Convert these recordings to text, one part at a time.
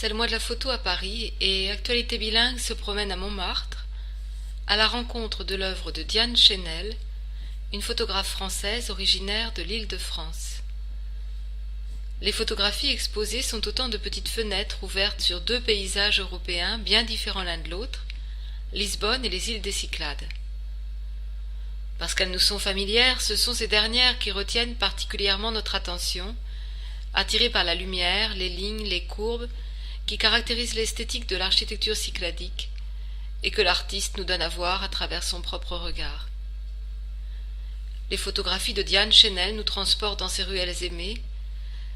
C'est le mois de la photo à Paris et Actualité Bilingue se promène à Montmartre à la rencontre de l'œuvre de Diane Chénel, une photographe française originaire de l'Île-de-France. Les photographies exposées sont autant de petites fenêtres ouvertes sur deux paysages européens bien différents l'un de l'autre, Lisbonne et les îles des Cyclades. Parce qu'elles nous sont familières, ce sont ces dernières qui retiennent particulièrement notre attention, attirées par la lumière, les lignes, les courbes, qui caractérisent l'esthétique de l'architecture cycladique et que l'artiste nous donne à voir à travers son propre regard. Les photographies de Diane Chénel nous transportent dans ces ruelles aimées,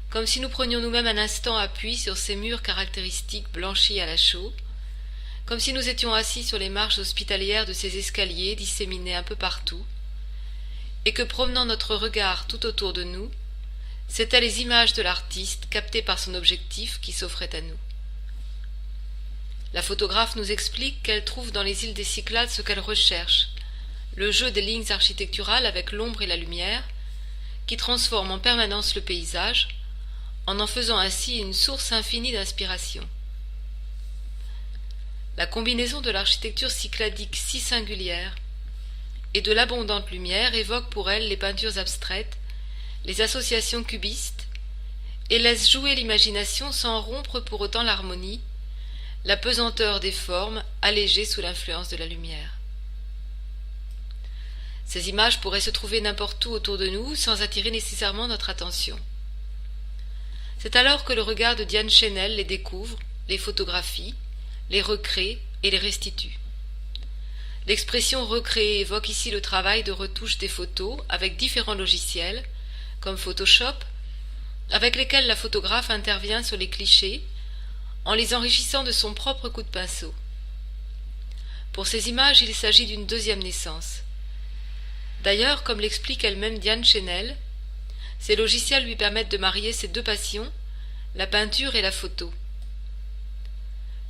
comme si nous prenions nous-mêmes un instant appui sur ces murs caractéristiques blanchis à la chaux, comme si nous étions assis sur les marches hospitalières de ces escaliers disséminés un peu partout, et que promenant notre regard tout autour de nous, c'étaient les images de l'artiste captées par son objectif qui s'offraient à nous. La photographe nous explique qu'elle trouve dans les îles des Cyclades ce qu'elle recherche, le jeu des lignes architecturales avec l'ombre et la lumière, qui transforment en permanence le paysage, en faisant ainsi une source infinie d'inspiration. La combinaison de l'architecture cycladique si singulière et de l'abondante lumière évoque pour elle les peintures abstraites, les associations cubistes, et laisse jouer l'imagination sans rompre pour autant l'harmonie, la pesanteur des formes allégée sous l'influence de la lumière. Ces images pourraient se trouver n'importe où autour de nous sans attirer nécessairement notre attention. C'est alors que le regard de Diane Chénel les découvre, les photographie, les recrée et les restitue. L'expression recréer évoque ici le travail de retouche des photos avec différents logiciels, comme Photoshop, avec lesquels la photographe intervient sur les clichés, en les enrichissant de son propre coup de pinceau. Pour ces images, il s'agit d'une deuxième naissance. D'ailleurs, comme l'explique elle-même Diane Chénel, ces logiciels lui permettent de marier ses deux passions, la peinture et la photo.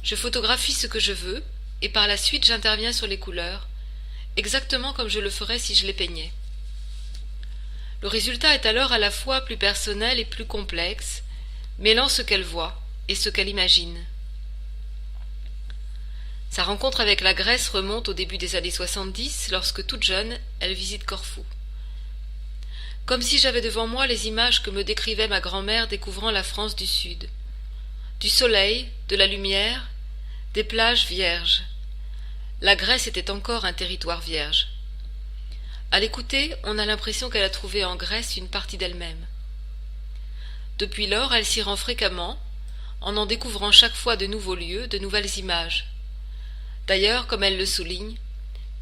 Je photographie ce que je veux, et par la suite j'interviens sur les couleurs, exactement comme je le ferais si je les peignais. Le résultat est alors à la fois plus personnel et plus complexe, mêlant ce qu'elle voit et ce qu'elle imagine. Sa rencontre avec la Grèce remonte au début des années 70, lorsque toute jeune, elle visite Corfou. Comme si j'avais devant moi les images que me décrivait ma grand-mère découvrant la France du Sud. Du soleil, de la lumière, des plages vierges. La Grèce était encore un territoire vierge. À l'écouter, on a l'impression qu'elle a trouvé en Grèce une partie d'elle-même. Depuis lors, elle s'y rend fréquemment, en découvrant chaque fois de nouveaux lieux, de nouvelles images. D'ailleurs, comme elle le souligne,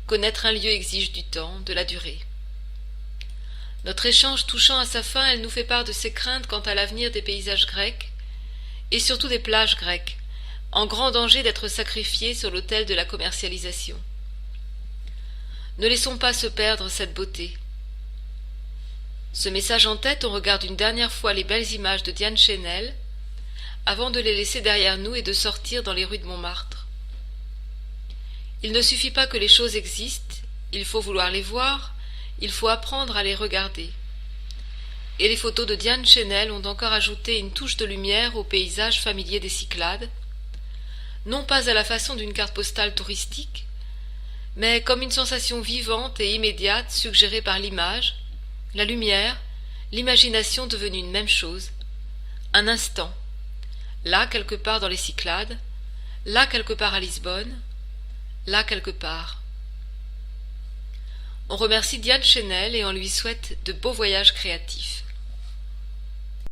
connaître un lieu exige du temps, de la durée. Notre échange touchant à sa fin, elle nous fait part de ses craintes quant à l'avenir des paysages grecs, et surtout des plages grecques, en grand danger d'être sacrifiées sur l'autel de la commercialisation. Ne laissons pas se perdre cette beauté. Ce message en tête, on regarde une dernière fois les belles images de Diane Chénel, avant de les laisser derrière nous et de sortir dans les rues de Montmartre. Il ne suffit pas que les choses existent, il faut vouloir les voir, il faut apprendre à les regarder. Et les photos de Diane Chénel ont encore ajouté une touche de lumière au paysage familier des Cyclades, non pas à la façon d'une carte postale touristique, mais comme une sensation vivante et immédiate suggérée par l'image, la lumière, l'imagination devenue une même chose, un instant, là quelque part dans les Cyclades, là quelque part à Lisbonne, là quelque part. On remercie Diane Chénel et on lui souhaite de beaux voyages créatifs.